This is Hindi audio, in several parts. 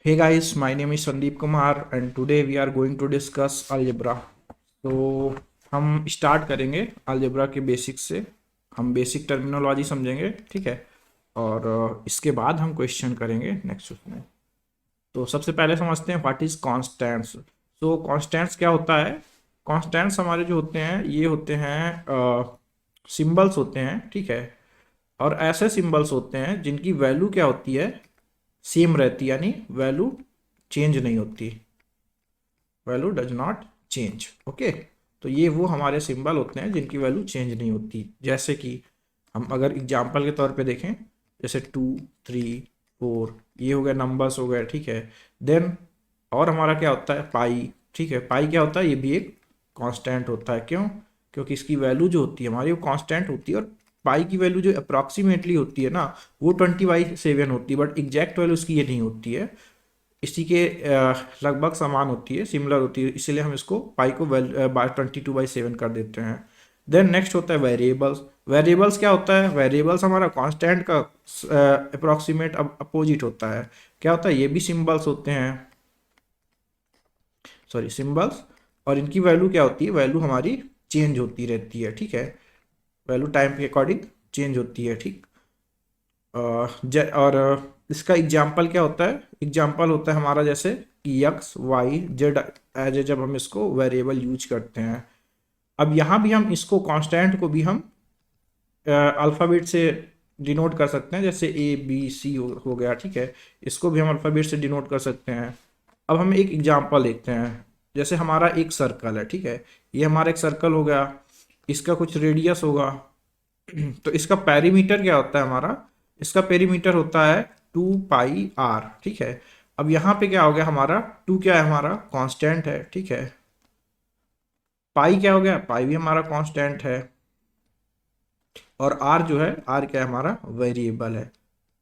Hey guys, my name is Sandeep Kumar and today we are going to discuss algebra. तो हम स्टार्ट करेंगे अलजेब्रा के बेसिक्स से। हम बेसिक टर्मिनोलॉजी समझेंगे, ठीक है। और इसके बाद हम क्वेश्चन करेंगे नेक्स्ट उसमें। तो सबसे पहले समझते हैं व्हाट इज कॉन्स्टेंट्स। तो कॉन्स्टेंट्स क्या होता है। कॉन्स्टेंट्स हमारे जो होते हैं ये होते हैं सिंबल्स होते हैं, ठीक है। और ऐसे सिंबल्स होते हैं जिनकी वैल्यू क्या होती है, सेम रहती है, यानी वैल्यू चेंज नहीं होती, value does not change. Okay, तो ये वो हमारे सिंबल होते हैं जिनकी वैल्यू चेंज नहीं होती। जैसे कि हम अगर एग्जांपल के तौर पे देखें, जैसे 2, 3, 4, ये हो गया, नंबर्स हो गए, ठीक है। देन और हमारा क्या होता है, पाई, ठीक है। पाई क्या होता है, ये भी एक कांस्टेंट होता है। क्यों? क्योंकि इसकी वैल्यू जो होती है हमारी वो कांस्टेंट होती है, और पाई की वैल्यू जो अप्रॉक्सीमेटली होती है ना, वो 20/7 होती है, बट एग्जैक्ट वैल्यू उसकी ये नहीं होती है। इसी के लगभग समान होती है, सिमिलर होती है, इसीलिए हम इसको पाई को 22/7 कर देते हैं। देन नेक्स्ट होता है वेरिएबल्स। वेरिएबल्स क्या होता है, वेरिएबल्स हमारा कांस्टेंट का अप्रोक्सीमेट अपोजिट होता है। क्या होता है, ये भी सिंबल्स होते हैं, सॉरी सिंबल्स। और इनकी वैल्यू क्या होती है, वैल्यू हमारी चेंज होती रहती है, ठीक है। वैल्यू टाइम के अकॉर्डिंग चेंज होती है, ठीक। और इसका एग्जाम्पल क्या होता है, एग्जाम्पल होता है हमारा जैसे कि x y z as a, जब हम इसको वेरिएबल यूज करते हैं। अब यहाँ भी हम इसको कांस्टेंट को भी हम अल्फ़ाबेट से डिनोट कर सकते हैं, जैसे ए बी सी हो गया, ठीक है। इसको भी हम अल्फ़ाबेट से डिनोट कर सकते हैं। अब हम एक एग्जाम्पल देखते हैं, जैसे हमारा एक सर्कल है, ठीक है। ये हमारा एक सर्कल हो गया, इसका कुछ रेडियस होगा। तो इसका पेरीमीटर क्या होता है हमारा, इसका पेरीमीटर होता है 2πr, ठीक है। अब यहाँ पे क्या हो गया हमारा, 2 क्या है, हमारा कांस्टेंट है, ठीक है। पाई क्या हो गया, पाई भी हमारा कांस्टेंट है। और आर जो है, आर क्या है, हमारा वेरिएबल है।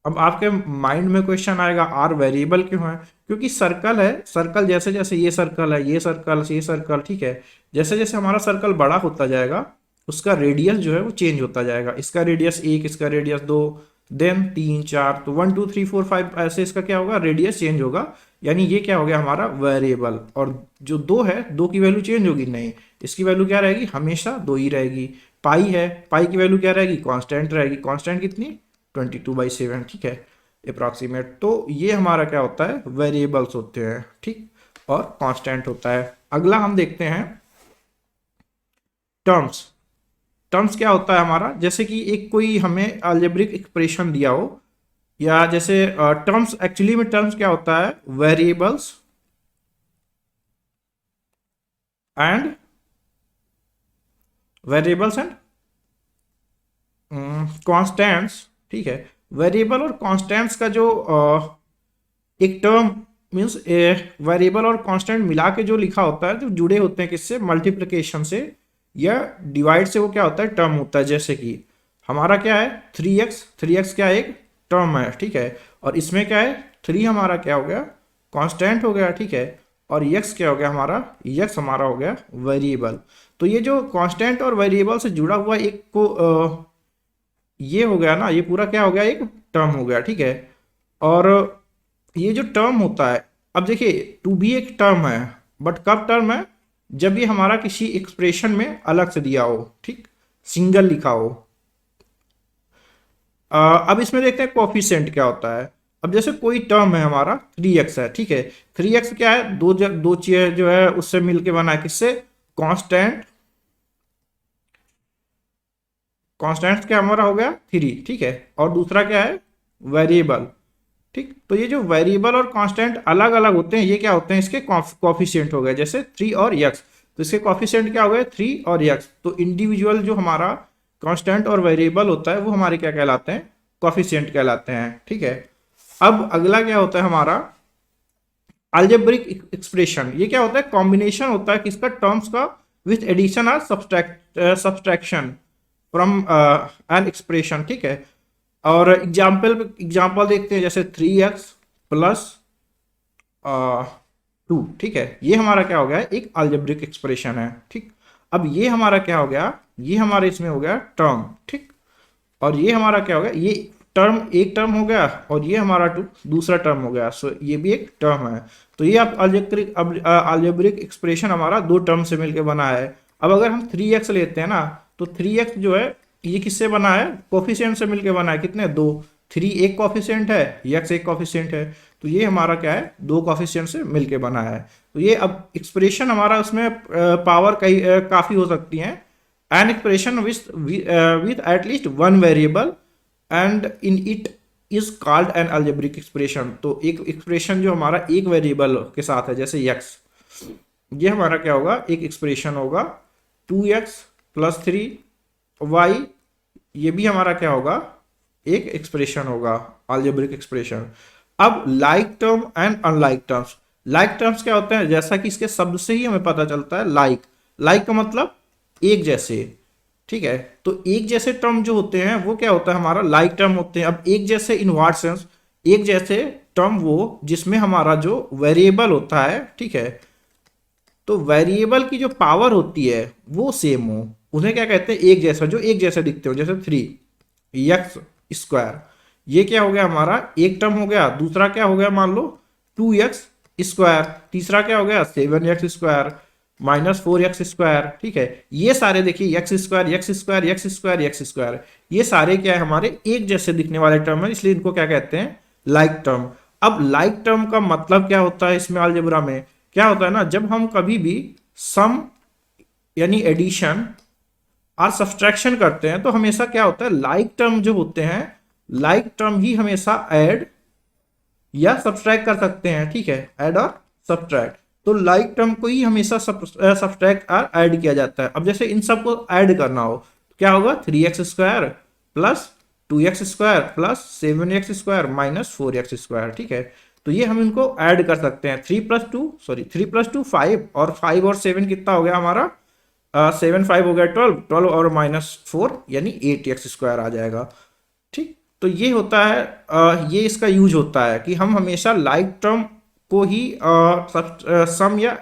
अब आपके माइंड में क्वेश्चन आएगा, आर वेरिएबल क्यों है? क्योंकि सर्कल है, सर्कल जैसे जैसे ये सर्कल है, ये सर्कल, ये सर्कल, ठीक है। जैसे जैसे हमारा सर्कल बड़ा होता जाएगा, उसका रेडियस जो है वो चेंज होता जाएगा। इसका रेडियस 1, इसका रेडियस 2, देन 3, 4, तो 1, 2, 3, 4, 5 ऐसे इसका क्या होगा, रेडियस चेंज होगा। यानी ये क्या हो गया हमारा वेरिएबल। और जो 2 है, 2 की वैल्यू चेंज होगी नहीं, इसकी वैल्यू क्या रहेगी, हमेशा 2 ही रहेगी। पाई है, पाई की वैल्यू क्या रहेगी, कांस्टेंट रहेगी। कांस्टेंट कितनी, 22/7, ठीक है, अप्रॉक्सीमेट। तो ये हमारा क्या होता है, वेरिएबल्स होते हैं, ठीक। और कांस्टेंट होता है। अगला हम देखते हैं टर्म्स। टर्म्स क्या होता है हमारा, जैसे कि एक कोई हमें अलजेब्रिक एक्सप्रेशन दिया हो, या जैसे टर्म्स, एक्चुअली में टर्म्स क्या होता है, वेरिएबल्स एंड एंड कांस्टेंट्स, ठीक है। वेरिएबल और कांस्टेंट्स का जो एक टर्म मीन्स वेरिएबल और कांस्टेंट मिला के जो लिखा होता है, जो जुड़े होते हैं किससे, मल्टीप्लिकेशन से या डिवाइड से, वो क्या होता है, टर्म होता है। जैसे कि हमारा क्या है, 3x, 3x क्या है, एक टर्म है, ठीक है। और इसमें क्या है, 3 हमारा क्या हो गया, कांस्टेंट हो गया, ठीक है। और x क्या हो गया हमारा, x हमारा हो गया वेरिएबल। तो ये जो कांस्टेंट और वेरिएबल से जुड़ा हुआ एक को ये हो गया ना, ये पूरा क्या हो गया, एक टर्म हो गया, ठीक है। और ये जो टर्म होता है, अब देखिए टू भी एक टर्म है, बट कब टर्म है, जब ये हमारा किसी एक्सप्रेशन में अलग से दिया हो, ठीक, सिंगल लिखा हो। अब इसमें देखते हैं कोफिशिएंट क्या होता है। अब जैसे कोई टर्म है हमारा 3x है, ठीक है। 3x क्या है, दो चीजें जो है उससे मिलके बना है, किससे, कांस्टेंट। कांस्टेंट क्या हमारा हो गया 3, ठीक है। और दूसरा क्या है, वेरिएबल, ठीक। तो ये जो वेरिएबल और कांस्टेंट अलग अलग होते हैं, ये क्या होते हैं, इसके कॉफिशिएंट हो गए, जैसे 3 और x। तो इसके कॉफिशिएंट क्या हो गए, 3 और x। तो इंडिविजुअल जो हमारा कांस्टेंट और वेरिएबल होता है, वो हमारे क्या कहलाते हैं, कॉफिशिएंट कहलाते हैं, ठीक है। अब अगला क्या होता है हमारा, अलजेब्रिक एक्सप्रेशन। ये क्या होता है, कॉम्बिनेशन होता है किसका, टर्म्स का, विथ एडिशन और सब्सट्रैक्शन फ्रॉम एन एक्सप्रेशन, ठीक है। और एग्जाम्पल देखते हैं, जैसे 3x प्लस 2, ठीक है। ये हमारा क्या हो गया, एक अलजेब्रिक एक्सप्रेशन है, ठीक। अब ये हमारा क्या हो गया, ये हमारे इसमें हो गया टर्म, ठीक। और ये हमारा क्या हो गया, ये टर्म एक टर्म हो गया और ये हमारा दूसरा टर्म हो गया, सो ये भी एक टर्म है। तो ये आप अलजेब्रिक एक्सप्रेशन हमारा दो टर्म से मिलकर बना है। अब अगर हम 3x लेते हैं ना, तो 3x जो है ये किससे बना है, कोफिशिएंट से मिलकर बना है, कितने, दो। 3 एक कोफिशिएंट है, x एक कोफिशिएंट है, तो ये हमारा क्या है, दो कोफिशिएंट से मिलकर बना है। तो ये अब एक्सप्रेशन हमारा उसमें पावर कई काफ़ी हो सकती है। An expression with at least one variable and in it is called an algebraic expression. तो एक एक्सप्रेशन जो हमारा एक वेरिएबल के साथ है, जैसे x, ये हमारा क्या होगा, एक एक्सप्रेशन होगा 2x + 3y, ये भी हमारा क्या होगा, एक एक्सप्रेशन होगा, अलजेब्रिक एक्सप्रेशन। अब like term and unlike terms. Like terms क्या होते हैं, जैसा कि इसके शब्द से ही हमें पता चलता है, लाइक, लाइक का मतलब एक जैसे, ठीक है। तो एक जैसे टर्म जो होते हैं वो क्या होता है, हमारा लाइक टर्म होते हैं। अब एक जैसे इन व्हाट सेंस, एक जैसे टर्म वो जिसमें हमारा जो वेरिएबल होता है, ठीक है, तो वेरिएबल की जो पावर होती है वो सेम हो, उन्हें क्या कहते हैं, एक जैसा, जो एक जैसे दिखते हो। जैसे 3x², ये क्या हो गया हमारा, एक टर्म हो गया। दूसरा क्या हो गया, मान लो 2x², तीसरा क्या हो गया 7x² -4x², ठीक है। ये सारे देखिए x², ये सारे क्या है, हमारे एक जैसे दिखने वाले टर्म है, इसलिए इनको क्या कहते हैं, लाइक टर्म। अब लाइक टर्म का मतलब क्या होता है इसमें, अलजेब्रा में क्या होता है ना, जब हम कभी भी सम यानी एडिशन और सब्सट्रैक्शन करते हैं तो हमेशा क्या होता है, लाइक टर्म जो होते हैं, लाइक टर्म ही हमेशा ऐड या सब्सट्रैक्ट कर सकते हैं, ठीक है, ऐड और सब्सट्रैक्ट। तो लाइक टर्म को ही हमेशा सब्सट्रैक्ट और ऐड किया जाता है। अब जैसे इन सबको ऐड करना हो तो क्या होगा, 3x² + 2x² + 7x² -4x², ठीक है। तो ये हम इनको ऐड कर सकते हैं, 3 + 2 5, और 5 और 7 कितना हो गया हमारा, 7 5 हो गया 12, 12 और -4 यानी 8x² आ जाएगा, ठीक। तो ये होता है, ये इसका यूज होता है कि हम हमेशा लाइक टर्म को ही सम या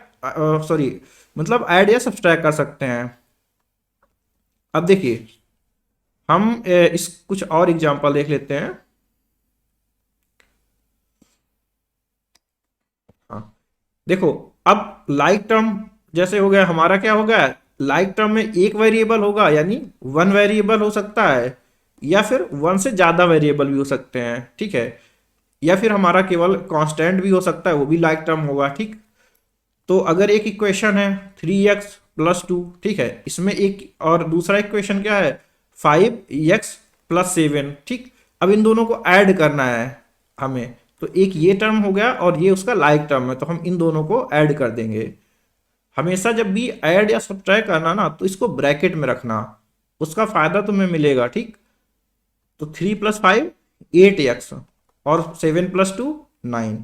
सॉरी मतलब ऐड या सब्सट्रैक्ट कर सकते हैं। अब देखिए हम इस कुछ और एग्जांपल देख लेते हैं। हाँ देखो, अब लाइक टर्म जैसे हो गया हमारा, क्या हो गया, लाइक टर्म में एक वेरिएबल होगा, यानी वन वेरिएबल हो सकता है, या फिर वन से ज्यादा वेरिएबल भी हो सकते हैं, ठीक है, या फिर हमारा केवल कांस्टेंट भी हो सकता है, वो भी लाइक टर्म होगा, ठीक। तो अगर एक इक्वेशन है 3x + 2, ठीक है, इसमें एक और दूसरा इक्वेशन क्या है 5x + 7, ठीक। अब इन दोनों को ऐड करना है हमें, तो एक ये टर्म हो गया और ये उसका लाइक टर्म है, तो हम इन दोनों को ऐड कर देंगे। हमेशा जब भी ऐड या सब्ट्रैक्ट करना ना, तो इसको ब्रैकेट में रखना, उसका फायदा तुम्हें मिलेगा, ठीक। तो 3 + 5 8x और 7 + 2 9।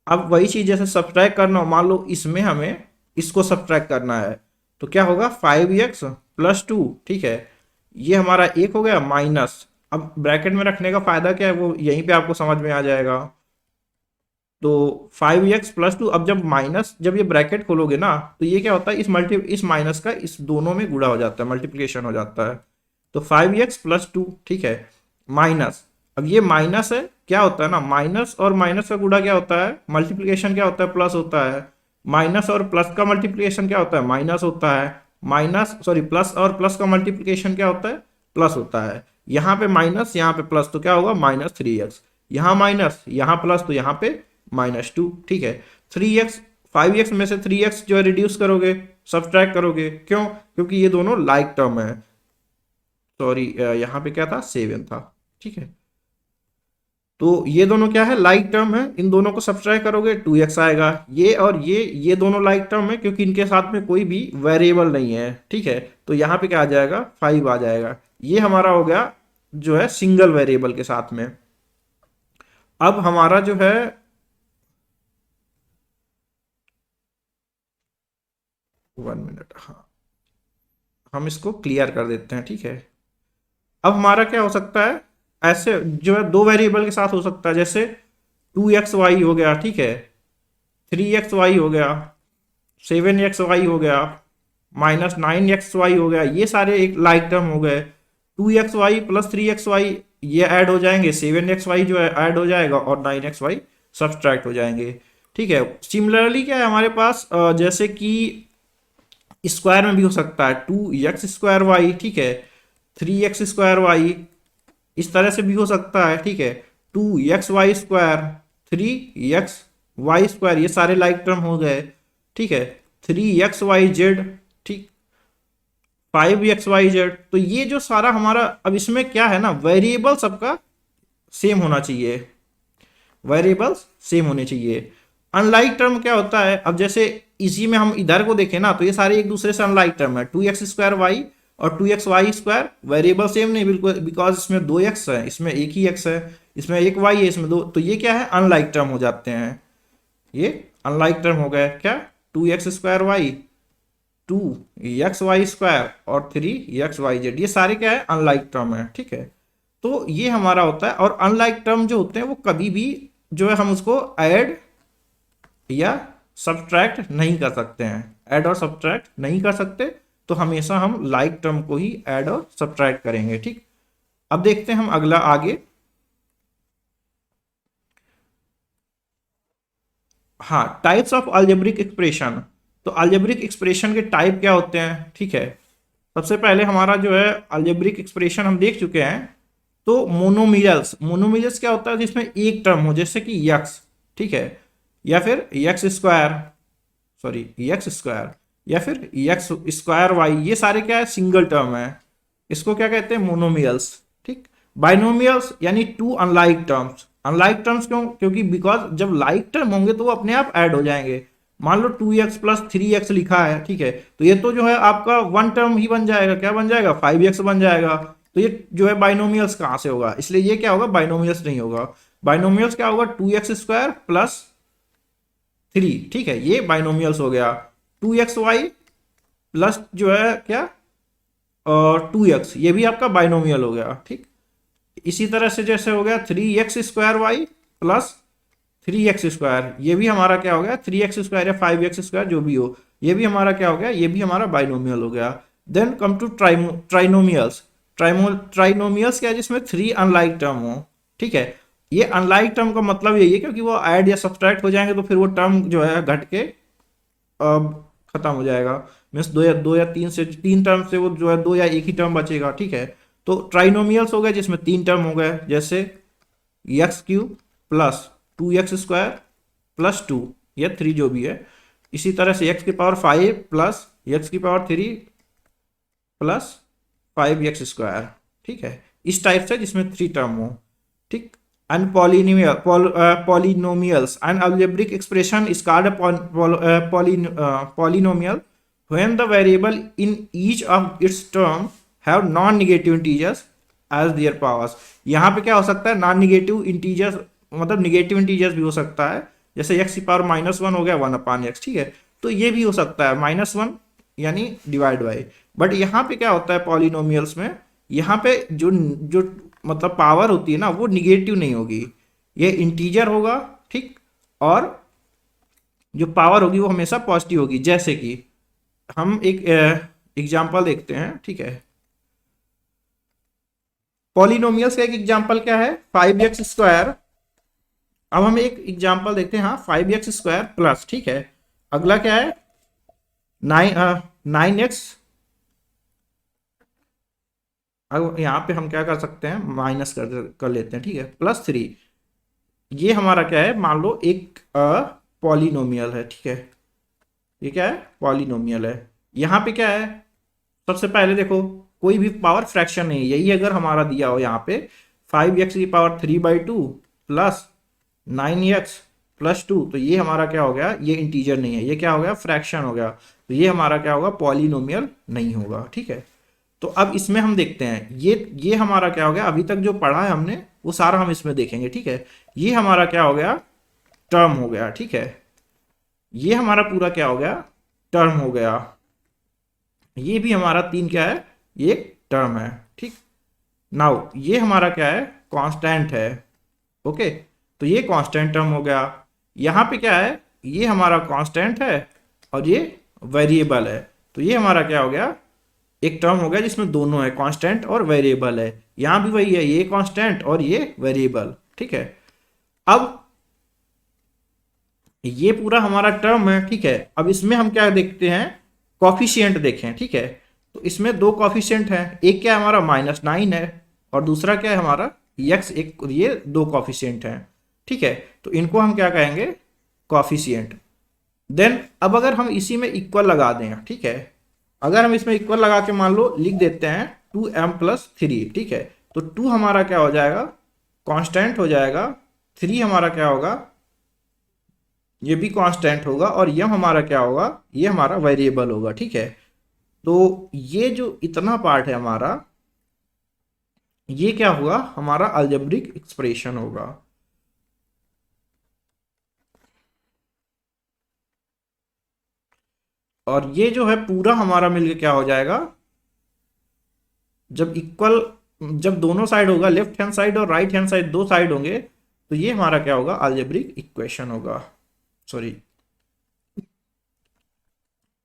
अब वही चीज जैसे सब्ट्रैक्ट करना हो, मान लो इसमें हमें इसको सब्ट्रैक्ट करना है, तो क्या होगा 5x + 2, ठीक है, ये हमारा एक हो गया माइनस। अब ब्रैकेट में रखने का फायदा क्या है, वो यहीं पे आपको समझ में आ जाएगा। तो 5x + 2, अब जब माइनस, जब ये ब्रैकेट खोलोगे ना, तो ये क्या होता है, इस माइनस का इस दोनों में गुणा हो जाता है, मल्टीप्लिकेशन हो जाता है। तो 5x + 2, ठीक है, माइनस, अब ये माइनस है, क्या होता है ना, माइनस और माइनस का गुणा क्या होता है, मल्टीप्लिकेशन क्या होता है, प्लस होता है। माइनस और प्लस का मल्टीप्लिकेशन क्या होता है, माइनस होता है। प्लस और प्लस का मल्टीप्लिकेशन क्या होता है, प्लस होता है। यहाँ पे माइनस, यहाँ पे प्लस, तो क्या होगा -3x, यहाँ माइनस, यहाँ प्लस, तो यहाँ पे -2, ठीक है। 3x, 5x में से 3x जो है रिड्यूस करोगे, सब्ट्रैक्ट करोगे, क्यों, क्योंकि ये दोनों लाइक टर्म है। सॉरी, यहाँ पे क्या था, 7 था, ठीक है। तो ये दोनों क्या है, लाइक टर्म है, इन दोनों को सब्ट्रैक्ट करोगे 2x आएगा। ये और ये दोनों लाइक टर्म है क्योंकि इनके साथ में कोई भी वेरिएबल नहीं है, ठीक है। तो यहाँ पे क्या आ जाएगा, 5 आ जाएगा। ये हमारा हो गया जो है सिंगल वेरिएबल के साथ में। अब हमारा जो है, वन मिनट, हाँ, हम इसको क्लियर कर देते हैं, ठीक है। अब हमारा क्या हो सकता है, ऐसे जो है दो वेरिएबल के साथ हो सकता है, जैसे 2xy हो गया, ठीक है, 3xy हो गया, 7xy हो गया, -9xy हो गया, ये सारे एक लाइक टर्म हो गए। 2xy + 3xy ये ऐड हो जाएंगे, 7xy जो है ऐड हो जाएगा और 9xy सब्सट्रैक्ट हो जाएंगे। ठीक है, सिमिलरली क्या है हमारे पास, जैसे कि स्क्वायर में भी हो सकता है 2x² y, ठीक है, 3x² y, इस तरह से भी हो सकता है। ठीक है, 2xy², 3xy², ये सारे लाइक टर्म हो गए। ठीक है, 3xyz, ठीक, 5xyz। तो ये जो सारा हमारा, अब इसमें क्या है ना, वेरिएबल सबका सेम होना चाहिए, वेरिएबल्स सेम होने चाहिए। अनलाइक टर्म क्या होता है, अब जैसे इसी में हम इधर को देखें ना, तो ये सारे एक दूसरे से अनलाइक टर्म है। 2x² y और 2xy², वेरिएबल सेम नहीं बिल्कुल, बिकॉज इसमें 2x है, इसमें एक ही x है, इसमें एक y है, इसमें दो, तो ये क्या है, अनलाइक टर्म हो जाते हैं। ये अनलाइक टर्म हो गए क्या, 2x²y, 2xy² और 3xyz, ये सारे क्या है, अनलाइक टर्म है। ठीक है, तो ये हमारा होता है। और अनलाइक टर्म जो होते हैं वो कभी भी जो है हम उसको ऐड या सब्ट्रैक्ट नहीं कर सकते हैं, ऐड और सब्ट्रैक्ट नहीं कर सकते, तो हमेशा हम लाइक टर्म को ही ऐड और सब्ट्रैक्ट करेंगे। ठीक, अब देखते हैं हम अगला आगे। हाँ, टाइप्स ऑफ अलजेब्रिक एक्सप्रेशन। तो अलजेब्रिक एक्सप्रेशन के टाइप क्या होते हैं। ठीक है, सबसे पहले हमारा जो है अलजेब्रिक एक्सप्रेशन हम देख चुके हैं। तो मोनोमियल्स, मोनोमियल्स क्या होता है, जिसमें एक टर्म हो, जैसे कि यक्स, ठीक है, या फिर x² या फिर x²y, ये सारे क्या है, सिंगल टर्म है। इसको क्या कहते हैं, मोनोमियल्स। ठीक, बाइनोमियल्स यानी two unlike terms. Unlike terms क्यों, क्योंकि बिकॉज जब लाइक टर्म होंगे तो वो अपने आप ऐड हो जाएंगे। मान लो 2x + 3x लिखा है, ठीक है, तो ये तो जो है आपका वन टर्म ही बन जाएगा, क्या बन जाएगा, 5x बन जाएगा। तो ये जो है बाइनोमियल्स कहाँ से होगा, इसलिए ये क्या होगा, बाइनोमियल्स नहीं होगा। बाइनोमियल्स क्या होगा, 2x² + 3, ठीक है, ये बाइनोमियल्स हो गया। 2xy प्लस जो है क्या, और 2x, ये भी आपका बाइनोमियल हो गया। ठीक, इसी तरह से जैसे हो गया 3x² y प्लस 3x², ये भी हमारा क्या हो गया, 3x² या 5x² जो भी हो, ये भी हमारा क्या हो गया, ये भी हमारा बाइनोमियल हो गया। Then come to trinomials. Trinomials क्या है, जिसमें 3 अनलाइक टर्म हो। ठीक है, ये अनलाइक टर्म का मतलब यही है, क्योंकि वो ऐड या सब्ट्रैक्ट हो जाएंगे तो फिर वो टर्म जो है घट के खत्म हो जाएगा। मीन्स दो या तीन टर्म से वो जो है दो या एक ही टर्म बचेगा। ठीक है, तो ट्राइनोमियल्स हो गए जिसमें 3 टर्म हो गए, जैसे x³ + 2x² + 2 या 3 जो भी है। इसी तरह से x⁵ plus x⁵ plus 5x²। ठीक है, इस टाइप से जिसमें 3 टर्म हो। ठीक, and polynomials, an algebraic expression is called a polynomial when the variable in each of its term have non-negative integers as their powers। यहाँ पे क्या हो सकता है, नॉन निगेटिव इंटीजर्स, मतलब निगेटिव इंटीजर्स भी हो सकता है, जैसे x⁻⁻1 हो गया 1/x। ठीक है, तो ये भी हो सकता है -1 यानी डिवाइड बाई। बट यहाँ पे क्या होता है पॉलिनोमियल्स में, यहाँ पे जो जो मतलब पावर होती है ना, वो निगेटिव नहीं होगी, ये इंटीजर होगा। ठीक, और जो पावर होगी वो हमेशा पॉजिटिव होगी। जैसे कि हम एक एग्जांपल देखते हैं। ठीक है, पॉलिनोमियल्स का एक एग्जांपल क्या है, 5x²। अब हम एक एग्जांपल देखते हैं, हाँ, 5x² प्लस, ठीक है, अगला क्या है, 9x। अब यहाँ पे हम क्या कर सकते हैं, माइनस कर लेते हैं। ठीक है, +3, ये हमारा क्या है, मान लो एक पॉलिनोमियल है। ठीक है, ये क्या है, पॉलिनोमियल है। यहाँ पे क्या है, सबसे पहले देखो कोई भी पावर फ्रैक्शन नहीं है, यही अगर हमारा दिया हो यहाँ पे 5x⁵ प्लस 9x + 2, तो ये हमारा क्या हो गया, ये इंटीजर नहीं है, ये क्या हो गया, फ्रैक्शन हो गया। तो ये हमारा क्या होगा, पॉलिनोमियल नहीं होगा। ठीक है, तो अब इसमें हम देखते हैं, ये हमारा क्या हो गया, अभी तक जो पढ़ा है हमने वो सारा हम इसमें देखेंगे। ठीक है, ये हमारा क्या हो गया, टर्म हो गया। ठीक है, ये हमारा पूरा क्या हो गया, टर्म हो गया। ये भी हमारा 3 क्या है, ये टर्म है। ठीक, नाउ ये हमारा क्या है, कांस्टेंट है। ओके, तो ये कांस्टेंट टर्म हो गया। यहाँ पे क्या है, ये हमारा कांस्टेंट है और ये वेरिएबल है, तो ये हमारा क्या हो गया, एक टर्म हो गया जिसमें दोनों है, कांस्टेंट और वेरिएबल है। यहां भी वही है, ये कांस्टेंट और ये वेरिएबल, ठीक है। अब ये पूरा हमारा टर्म है, ठीक है। अब इसमें हम क्या देखते हैं, कॉफिशिएंट देखें, ठीक है। तो इसमें दो कॉफिशिएंट हैं, एक क्या है हमारा -9 है और दूसरा क्या है हमारा यक्स, एक ये दो कॉफिशिएंट हैं, ठीक है। तो इनको हम क्या कहेंगे, कॉफिशिएंट। देन अब अगर हम इसी में इक्वल लगा दें, ठीक है, अगर हम इसमें इक्वल लगा के मान लो लिख देते हैं 2m+3, ठीक है। तो 2 हमारा क्या हो जाएगा, कांस्टेंट हो जाएगा, 3 हमारा क्या होगा, ये भी कांस्टेंट होगा, और ये हमारा क्या होगा, ये हमारा वेरिएबल होगा, ठीक है। तो ये जो इतना पार्ट है हमारा, ये क्या होगा, हमारा अलजेब्रिक एक्सप्रेशन होगा। और ये जो है पूरा हमारा मिलके क्या हो जाएगा, जब इक्वल, जब दोनों साइड होगा, लेफ्ट हैंड साइड और राइट हैंड साइड दो साइड होंगे, तो ये हमारा क्या होगा, अलजेब्रिक इक्वेशन होगा, सॉरी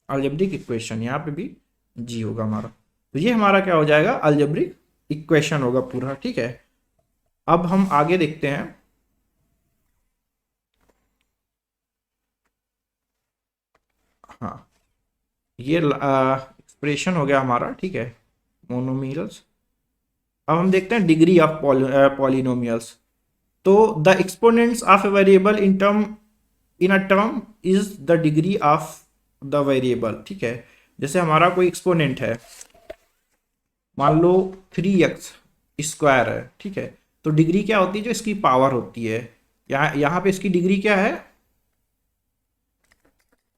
अलजेब्रिक इक्वेशन, यहाँ पे भी जी होगा हमारा। तो ये हमारा क्या हो जाएगा, अलजेब्रिक इक्वेशन होगा पूरा, ठीक है। अब हम आगे देखते हैं। हाँ, ये एक्सप्रेशन हो गया हमारा, ठीक है, मोनोमियल्स। अब हम देखते हैं डिग्री ऑफ पॉलिनोमियल्स। तो the exponents of a variable in a term is the degree of the variable, ठीक है। जैसे हमारा कोई एक्सपोनेंट है, मान लो 3x² है, ठीक है। तो डिग्री क्या होती है, जो इसकी पावर होती है, यहाँ पे इसकी डिग्री क्या है,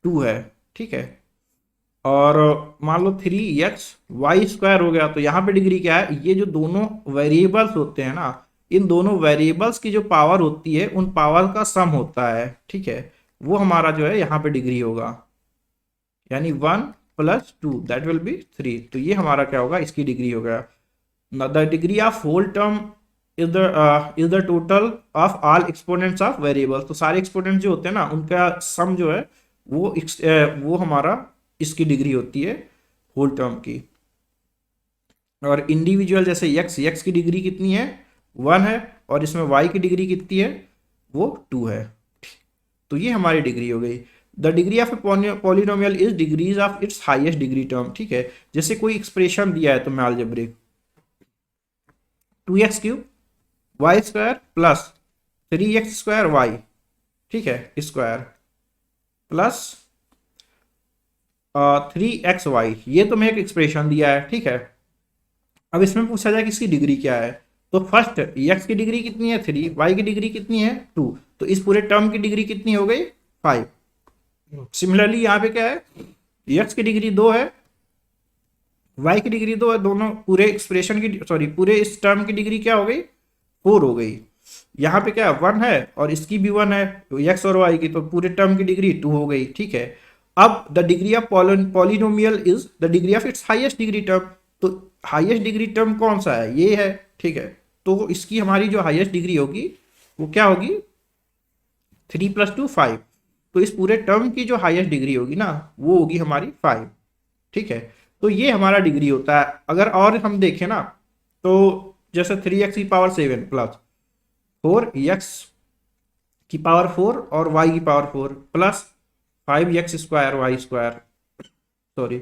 2 है, ठीक है। और मान लो 3x² हो गया, तो यहाँ पे डिग्री क्या है, ये जो दोनों वेरिएबल्स होते हैं ना, इन दोनों वेरिएबल्स की जो पावर होती है, उन पावर का सम होता है, ठीक है। वो हमारा जो है यहाँ पे डिग्री होगा, यानी 1+2 दैट विल बी 3। तो ये हमारा क्या होगा, इसकी डिग्री हो गया। The degree of whole term is the total of all exponents of variable. तो सारे एक्सपोनेंट्स जो होते हैं ना, उनका सम जो है वो हमारा इसकी डिग्री होती है होल टर्म की। और इंडिविजुअल जैसे यक्स की डिग्री कितनी है, 1 है, और इसमें वाई की डिग्री कितनी है, वो 2 है। तो ये हमारी डिग्री हो गई। The degree of a polynomial is degrees of its highest degree term, ठीक है। जैसे कोई एक्सप्रेशन दिया है तो मैं algebraic 2x³ y² plus 3x² y, ठीक है, स्क्वायर प्लस 3xy, ये तो मैं एक एक्सप्रेशन दिया है, ठीक है। अब इसमें पूछा जाए कि इसकी डिग्री क्या है, तो फर्स्ट x की डिग्री कितनी है 3, y की डिग्री कितनी है 2, तो इस पूरे टर्म की डिग्री कितनी हो गई 5। सिमिलरली यहाँ पे क्या है, x की डिग्री 2 है, y की डिग्री 2 है, दोनों पूरे एक्सप्रेशन की, सॉरी पूरे इस टर्म की डिग्री क्या हो गई 4 हो गई। यहाँ पे क्या 1 है और इसकी भी 1 है, तो x और y की, तो पूरे टर्म की डिग्री 2 हो गई, ठीक है। अब the degree of polynomial is the degree of its highest degree term. तो हाईएस्ट डिग्री टर्म कौन सा है, ये है, ठीक है। तो इसकी हमारी जो हाईएस्ट डिग्री होगी वो क्या होगी, 3+2 5। तो इस पूरे टर्म की जो हाईएस्ट डिग्री होगी ना, वो होगी हमारी 5, ठीक है। तो ये हमारा डिग्री होता है। अगर और हम देखें ना, तो जैसे 3x⁴ प्लस 4x⁴ और y⁴ plus 5x² y², sorry.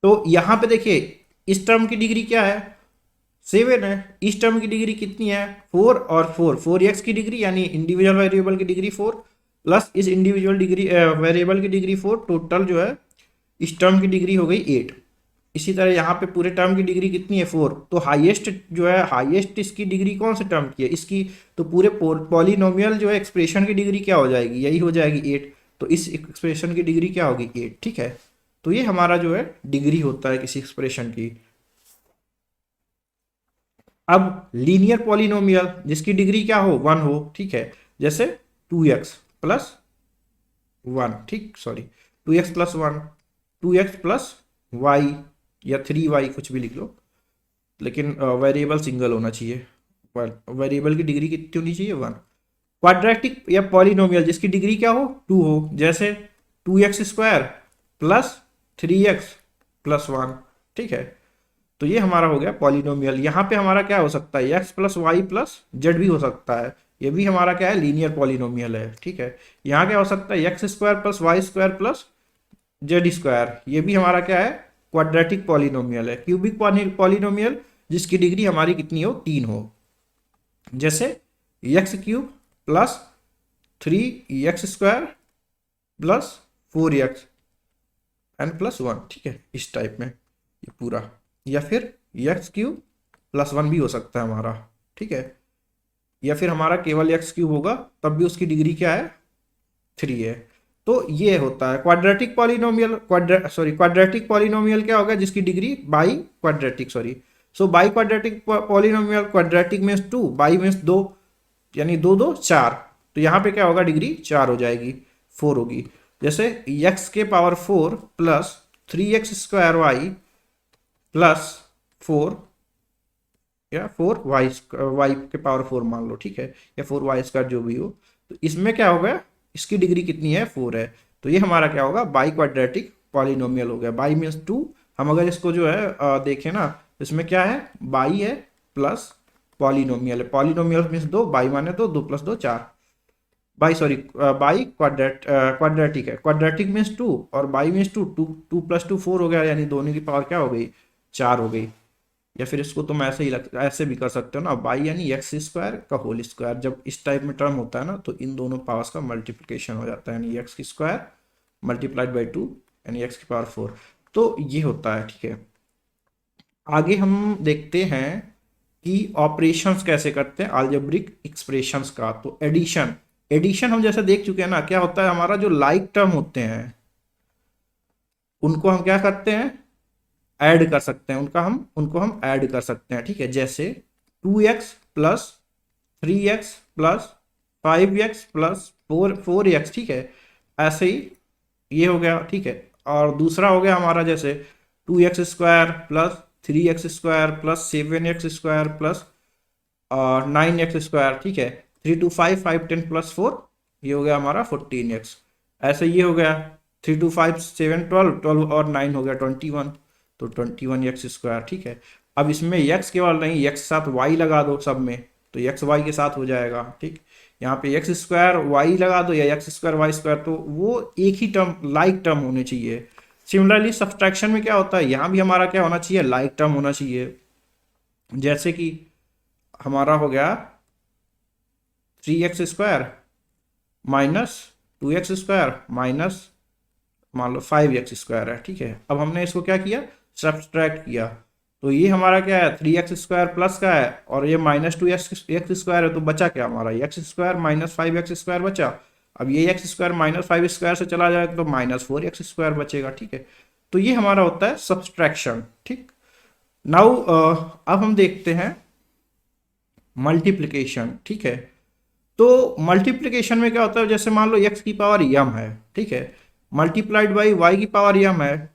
तो यहां पे देखिए इस टर्म की डिग्री क्या है 7 है, इस टर्म की डिग्री कितनी है 4 और 4x की डिग्री, यानी इंडिविजुअल वेरिएबल की डिग्री 4 प्लस इस इंडिविजुअल डिग्री वेरिएबल की डिग्री 4, टोटल जो है इस टर्म की डिग्री हो गई 8। इसी तरह यहाँ पे पूरे टर्म की डिग्री कितनी है 4। तो हाईएस्ट जो है, हाईएस्ट इसकी डिग्री कौन से टर्म की है, इसकी। तो पूरे पॉलिनोमियल जो है एक्सप्रेशन की डिग्री क्या हो जाएगी, यही हो जाएगी 8। तो इस एक्सप्रेशन की डिग्री क्या होगी 8, ठीक है। तो ये हमारा जो है डिग्री होता है किसी एक्सप्रेशन की। अब लीनियर पॉलिनोमियल जिसकी डिग्री क्या हो 1 हो, ठीक है, जैसे 2x+1, ठीक, सॉरी 2x+1, 2x+y या 3y कुछ भी लिख लो, लेकिन वेरिएबल सिंगल होना चाहिए। वेरिएबल की डिग्री कितनी होनी चाहिए 1। क्वाड्रेटिक या पॉलिनोमियल जिसकी डिग्री क्या हो 2 हो, जैसे 2x² प्लस 3x+1, ठीक है। तो ये हमारा हो गया पॉलिनोमियल। यहाँ पे हमारा क्या हो सकता है, x plus y plus z भी हो सकता है, ये भी हमारा क्या है, लीनियर पॉलिनोमियल है। ठीक है। यहाँ क्या हो सकता है, x square plus y square plus z square, ये भी हमारा क्या है, क्वाड्रेटिक पॉलिनोमियल है। क्यूबिक पॉलिनोमियल जिसकी डिग्री हमारी कितनी हो, 3 हो, जैसे x cube plus 3x² plus 4x एन प्लस 1। ठीक है, इस टाइप में ये पूरा, या फिर एक्स क्यूब प्लस 1 भी हो सकता है हमारा। ठीक है, या फिर हमारा केवल एक्स क्यूब होगा तब भी उसकी डिग्री क्या है, 3 है। तो ये होता है क्वाड्रेटिक पॉलिनोमियल। क्वाड्रेटिक पॉलिनोमियल क्या होगा, जिसकी degree by quadratic, so by quadratic polynomial, quadratic means 2, by means 2, यानी 2 2 4। तो यहाँ पे क्या होगा, डिग्री 4 हो जाएगी, 4 होगी। जैसे x के पावर 4 प्लस 3x² प्लस 4 या 4y के पावर 4 मान लो, ठीक है, या 4y² जो भी हो। तो इसमें क्या होगा, इसकी डिग्री कितनी है, 4 है। तो ये हमारा क्या होगा, बाई क्वाड्रेटिक पॉलिनोमियल हो गया। बाई मीन्स 2, हम अगर इसको जो है देखें ना, इसमें क्या है, बाई है प्लस पॉलिनोमियल है। पॉलिनोमियल मीन्स 2, बाई माने 2, 2 प्लस 2 4, बाई क्वाड्रेटिक है। क्वाड्रेटिक मीन्स 2 और बाई मीन्स 2, 2 प्लस 2 4 हो गया, यानी दोनों की पावर क्या हो गई, 4 हो गई। या फिर इसको तुम ऐसे ही ऐसे भी कर सकते हो ना, बाई यानी x² का होल स्क्वायर। जब इस टाइप में टर्म होता है ना, तो इन दोनों पावर्स का मल्टीप्लिकेशन हो जाता है, यानी x² मल्टीप्लाइड बाई 2 यानी x की पावर 4। तो ये होता है। ठीक है, आगे हम देखते हैं कि ऑपरेशंस कैसे करते हैं अलजेब्रिक एक्सप्रेशंस का। तो एडिशन, एडिशन हम जैसे देख चुके हैं ना, क्या होता है, हमारा जो लाइक टर्म होते हैं उनको हम क्या करते हैं, ऐड कर सकते हैं, उनको हम ऐड कर सकते हैं। ठीक है, जैसे 2x plus 3x plus 5x plus 4x। ठीक है, ऐसे ही ये हो गया। ठीक है, और दूसरा हो गया हमारा जैसे 2x² plus 3x² plus 7x² plus 9x²। ठीक है, 3 2 5 5 10 प्लस 4, ये हो गया हमारा 14x। ऐसे ये हो गया 3 2 5 7 12, 12 और 9 हो गया 21, तो 21x²। ठीक है, अब इसमें x केवल नहीं, x साथ y लगा दो सब में, तो x y के साथ हो जाएगा। ठीक, यहाँ पे x² y लगा दो या x² y², तो वो एक ही टर्म, लाइक टर्म होने चाहिए। सिमिलरली सब्सट्रैक्शन में क्या होता है, यहाँ भी हमारा क्या होना चाहिए, लाइक टर्म होना चाहिए। जैसे कि हमारा हो गया 3x² माइनस 2x² माइनस मान लो 5x² है। ठीक है, अब हमने इसको क्या किया, सब्सट्रैक्ट किया, तो ये हमारा क्या है, 3x² प्लस का है और ये माइनस 2x² है, तो बचा क्या हमारा, x² माइनस 5x² बचा। अब ये x² माइनस 5 से चला जाए तो माइनस 4x² बचेगा। ठीक है, तो ये हमारा होता है सब्सट्रैक्शन। ठीक, नाउ अब हम देखते हैं मल्टीप्लिकेशन। ठीक है, तो मल्टीप्लिकेशन में क्या होता है, जैसे मान लो x की पावर m है, ठीक है, मल्टीप्लाइड बाई y की पावर m है,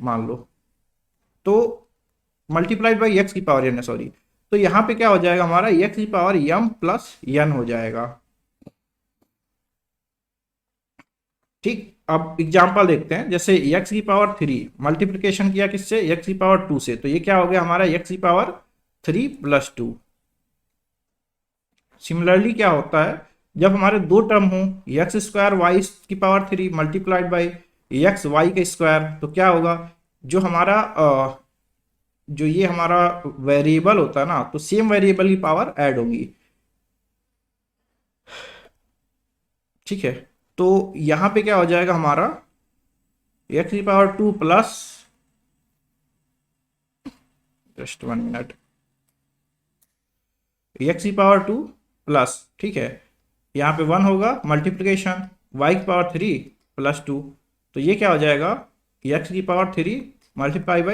मान लो, तो मल्टीप्लाइड बाई x की पावर n है, तो यहाँ पे क्या हो जाएगा हमारा, x की पावर m प्लस n हो जाएगा। ठीक, अब एग्जांपल देखते हैं, जैसे x की पावर 3 मल्टीप्लिकेशन किया किससे, x की पावर 2 से, तो ये क्या हो गया हमारा, x की पावर 3 प्लस 2। सिमिलरली क्या होता है, जब हमारे दो टर्म हो, x² y की power 3 multiplied by x y का स्क्वायर, तो क्या होगा, जो हमारा जो ये हमारा वेरिएबल होता है ना, तो सेम वेरिएबल की पावर ऐड होगी। ठीक है, तो यहां पे क्या हो जाएगा हमारा, x की power 2 plus, just 1 minute, x की पावर 2 प्लस, ठीक है, यहाँ पे 1 होगा मल्टीप्लिकेशन y की पावर 3 प्लस 2, तो ये क्या हो जाएगा, x की पावर 3 मल्टीप्लाइड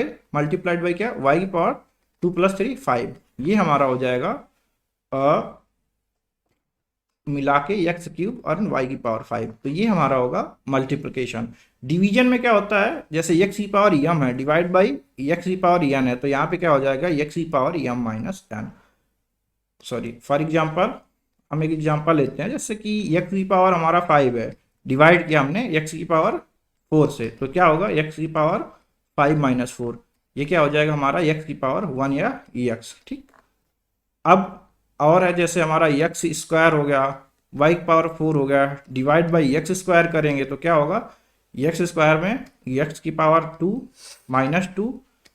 बाई क्या, y की पावर 2 प्लस 3 5, ये हमारा हो जाएगा मिला के x³ और y की पावर 5, तो ये हमारा होगा मल्टीप्लिकेशन। डिवीजन में क्या होता है, जैसे x की पावर m है डिवाइड बाई x की पावर n है, तो यहाँ पे क्या हो जाएगा, x की power m minus n। For example हम एक एग्जाम्पल लेते हैं, जैसे कि x की पावर हमारा 5 है, डिवाइड किया हमने x की पावर 4 से, तो क्या होगा, x की पावर 5 माइनस 4, ये क्या हो जाएगा हमारा एक्स की पावर 1 या एक्स। ठीक, अब और है जैसे हमारा एक्स स्क्वायर हो गया, वाई की पावर 4 हो गया, डिवाइड बाई एक्स स्क्वायर करेंगे तो क्या होगा, एक्स स्क्वायर में एक्स की पावर 2 माइनस 2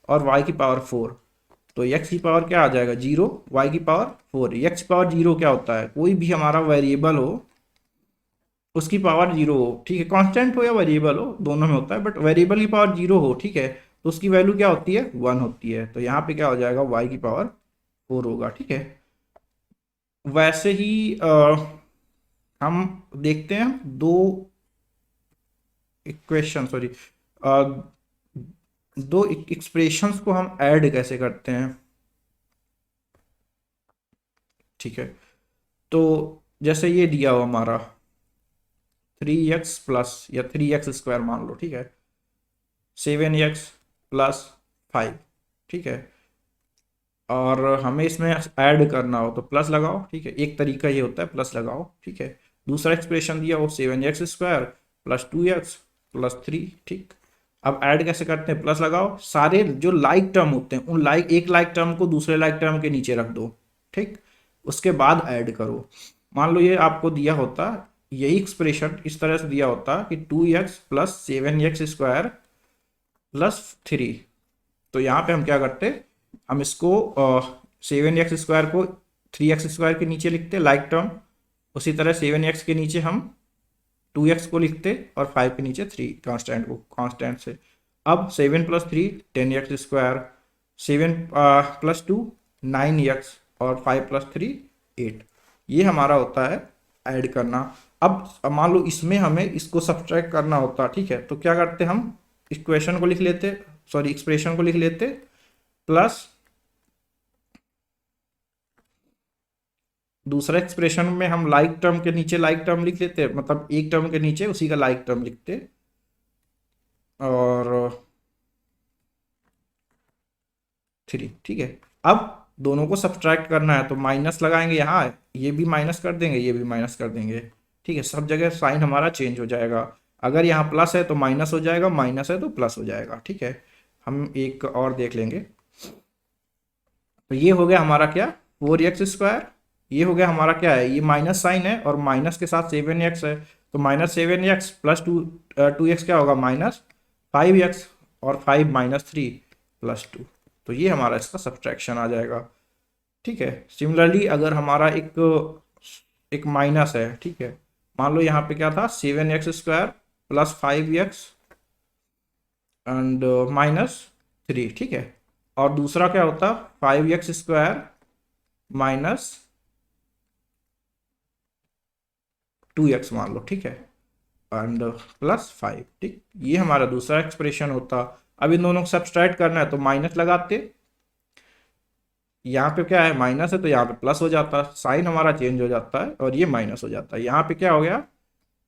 और वाई की पावर 4, तो एक्स की पावर क्या आ जाएगा 0, वाई की पावर 4। एक्स की पावर 0 क्या होता है, कोई भी हमारा वेरिएबल हो उसकी पावर 0 हो, ठीक है, कांस्टेंट हो या वेरिएबल हो दोनों में होता है, बट वेरिएबल की पावर 0 हो, ठीक है, तो उसकी वैल्यू क्या होती है 1 होती है, तो यहाँ पे क्या हो जाएगा वाई की पावर 4 होगा। ठीक है, वैसे ही हम देखते हैं दो इक्वेशन, सॉरी, दो एक्सप्रेशंस को हम ऐड कैसे करते हैं। ठीक है, तो जैसे ये दिया हो हमारा 3x प्लस या 3x स्क्वायर मान लो, ठीक है, 7x प्लस 5, ठीक है, और हमें इसमें ऐड करना हो तो प्लस लगाओ, ठीक है, एक तरीका ये होता है प्लस लगाओ, ठीक है। दूसरा एक्सप्रेशन दिया वो 7x square plus 2x plus 3, ठीक। अब ऐड कैसे करते हैं, प्लस लगाओ, सारे जो लाइक टर्म होते हैं उन एक लाइक टर्म को दूसरे लाइक टर्म के नीचे रख दो, ठीक, उसके बाद ऐड करो। मान लो ये आपको दिया होता, यही एक्सप्रेशन इस तरह से दिया होता कि 2x plus 7x square plus 3, तो यहाँ पे हम क्या करते, हम इसको 7x स्क्वायर को 3x स्क्वायर के नीचे लिखते लाइक टर्म, उसी तरह 7x के नीचे हम 2x को लिखते और 5 के नीचे 3 कांस्टेंट को, कांस्टेंट से। अब 7 plus 3 10x square, 7 plus 2 9x और 5 प्लस 3 8, ये हमारा होता है ऐड करना। अब मान लो इसमें हमें इसको सब्ट्रैक्ट करना होता, ठीक है, तो क्या करते हम इक्वेशन को लिख लेते, सॉरी एक्सप्रेशन को लिख लेते प्लस दूसरा एक्सप्रेशन में हम लाइक टर्म के नीचे लाइक टर्म लिख लेते, मतलब एक टर्म के नीचे उसी का लाइक टर्म लिखते, और 3, ठीक है। अब दोनों को सब्ट्रैक्ट करना है तो माइनस लगाएंगे, यहाँ ये भी माइनस कर देंगे, ये भी माइनस कर देंगे, ठीक है, सब जगह साइन हमारा चेंज हो जाएगा। अगर यहाँ प्लस है तो माइनस हो जाएगा, माइनस है तो प्लस हो जाएगा, ठीक है। हम एक और देख लेंगे, तो ये हो गया हमारा क्या 4x स्क्वायर, ये हो गया हमारा क्या है, ये माइनस साइन है और माइनस के साथ 7x है, तो माइनस 7x प्लस 2x क्या होगा माइनस 5x और 5 माइनस 3 प्लस 2, तो ये हमारा इसका सब्ट्रैक्शन आ जाएगा। ठीक है, सिमिलरली अगर हमारा एक माइनस है, ठीक है, मान लो यहाँ पे क्या था 7x square plus 5x and minus 3, ठीक है, और दूसरा क्या होता 5x स्क्वायर माइनस 2x मान लो, ठीक है, एंड प्लस 5, ठीक, ये हमारा दूसरा एक्सप्रेशन होता। अब इन दोनों को सब्सट्रैक्ट करना है तो माइनस लगाते, यहाँ पे क्या है माइनस है तो यहाँ पे प्लस हो जाता, साइन हमारा चेंज हो जाता है और ये माइनस हो जाता है। यहाँ पे क्या हो गया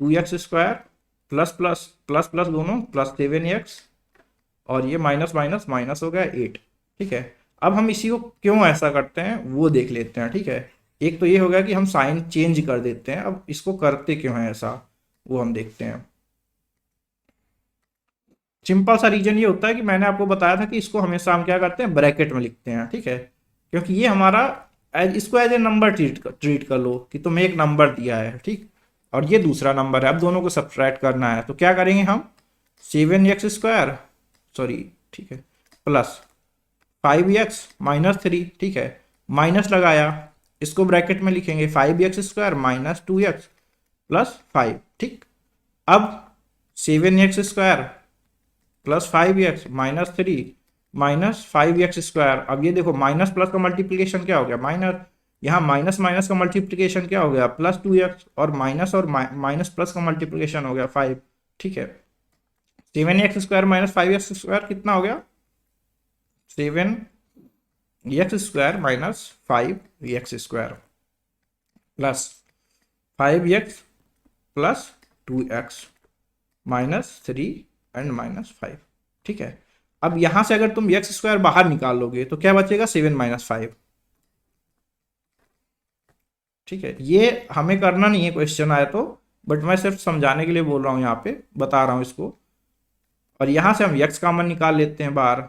2x square plus plus plus plus दोनों प्लस 7x और ये माइनस माइनस माइनस हो गया 8, ठीक है। अब हम इसी को क्यों ऐसा करते हैं वो देख लेते हैं, ठीक है। एक तो ये हो गया कि हम साइन चेंज कर देते हैं, अब इसको करते क्यों है ऐसा वो हम देखते हैं। सिंपल सा रीजन ये होता है कि मैंने आपको बताया था कि इसको हमेशा हम क्या करते हैं ब्रैकेट में लिखते हैं, ठीक है, क्योंकि ये हमारा इसको एज ए नंबर ट्रीट कर लो कि तुम्हें एक नंबर दिया है, ठीक, और ये दूसरा नंबर है, अब दोनों को सब्ट्रैक्ट करना है तो क्या करेंगे हम 7x स्क्वायर, सॉरी, ठीक है, प्लस 5x माइनस 3, ठीक है, माइनस लगाया, इसको ब्रैकेट में लिखेंगे 5x square minus 2x plus 5, ठीक। अब 7x square plus 5x minus 3 minus 5x square, अब ये देखो माइनस प्लस का मल्टीप्लीकेशन क्या हो गया माइनस, यहाँ माइनस माइनस का मल्टीप्लीकेशन क्या हो गया प्लस 2x और माइनस प्लस का मल्टीप्लीकेशन हो गया 5, ठीक है। 7x square minus 5x square कितना हो गया 7x square minus 5x square plus 5x plus 2x minus 3 and minus 5, ठीक है। अब यहां से अगर तुम एक्स स्क्वायर बाहर निकाल लोगे तो क्या बचेगा 7 माइनस 5, ठीक है। ये हमें करना नहीं है क्वेश्चन आया तो, बट मैं सिर्फ समझाने के लिए बोल रहा हूं, यहाँ पे बता रहा हूं इसको। और यहां से हम x कॉमन निकाल लेते हैं बाहर,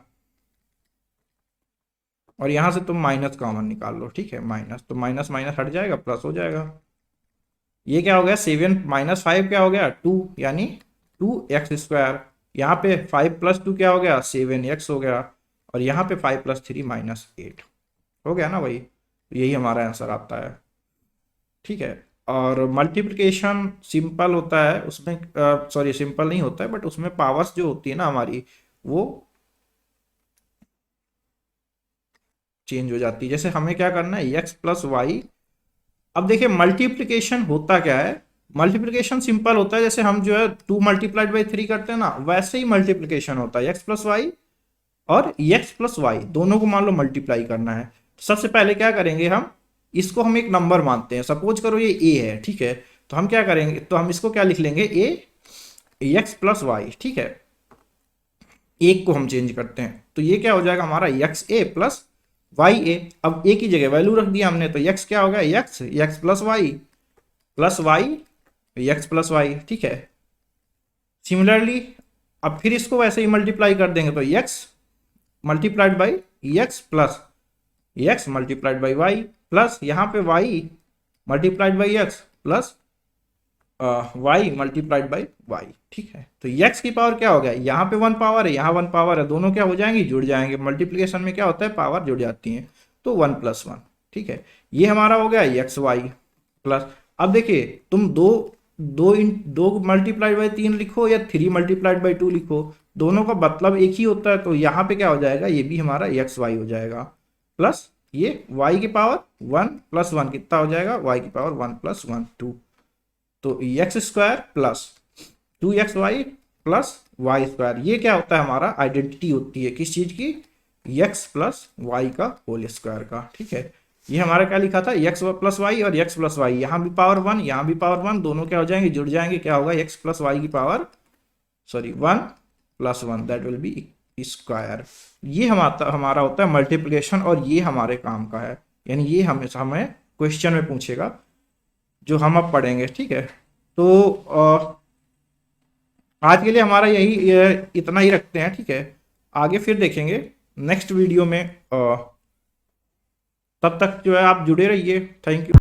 और यहां से तुम माइनस कॉमन निकाल लो, ठीक है, माइनस, तो माइनस माइनस हट जाएगा, प्लस हो जाएगा। ये क्या हो गया, 7 - 5 क्या हो गया, 2, यानी 2x²। यहाँ पे 5 + 2 क्या हो गया, 7x हो गया। और यहाँ पे 5 + 3 -8 हो गया ना भाई। यही हमारा आंसर आता है, ठीक है। और मल्टीप्लिकेशन सिंपल होता है उसमें, सॉरी सिंपल नहीं होता है, बट उसमें पावर्स जो होती है ना हमारी, वो चेंज हो जाती है। जैसे हमें क्या करना है, x + y। अब देखिए मल्टीप्लिकेशन होता क्या है, मल्टीप्लिकेशन सिंपल होता है, जैसे हम जो है 2 × 3 करते हैं ना, वैसे ही मल्टीप्लिकेशन होता है, x + y और x + y दोनों को मान लो मल्टीप्लाई करना है। तो सबसे पहले क्या करेंगे, हम एक नंबर मानते हैं, सपोज करो ये a है, ठीक है। तो हम क्या करेंगे, तो हम इसको क्या लिख लेंगे, x + y, ठीक है। एक को हम चेंज करते हैं, तो ये क्या हो जाएगा हमारा, xa + ya। अब a की जगह वैल्यू रख दिया हमने, तो x क्या हो गया, x + y, ठीक है। सिमिलरली अब फिर इसको वैसे ही मल्टीप्लाई कर देंगे, तो x × x plus x × y plus यहाँ पे y × x plus y × y, ठीक है। तो x की पावर क्या हो गया, यहाँ पे 1 पावर है, यहाँ 1 पावर है, दोनों क्या हो जाएंगे, जुड़ जाएंगे। मल्टीप्लिकेशन में क्या होता है, पावर जुड़ जाती है, तो 1 + 1, ठीक है। ये हमारा हो गया xy प्लस। अब देखिए तुम दो मल्टीप्लाइड बाई 3 लिखो या 3 × 2 लिखो, दोनों का मतलब एक ही होता है। तो यहाँ पे क्या हो जाएगा, ये भी हमारा xy हो जाएगा, प्लस ये y की पावर 1 + 1 कितना हो जाएगा, y की पावर 1 + 1 2। तो x² plus 2xy plus y², ये क्या होता है, हमारा आइडेंटिटी होती है किस चीज की, x + y का होल स्क्वायर का, ठीक है। ये हमारा क्या लिखा था, x + y और x + y, यहाँ भी पावर 1 यहाँ भी पावर 1, दोनों क्या हो जाएंगे, जुड़ जाएंगे, क्या होगा, x + y की power 1 + 1, that will be square. ये हमारा होता है मल्टीप्लिकेशन, और ये हमारे काम का है, यानी ये हमें क्वेश्चन में पूछेगा, जो हम अब पढ़ेंगे, ठीक है। तो आज के लिए हमारा इतना ही रखते हैं, ठीक है। आगे फिर देखेंगे नेक्स्ट वीडियो में। तब तक जो है आप जुड़े रहिए, थैंक यू।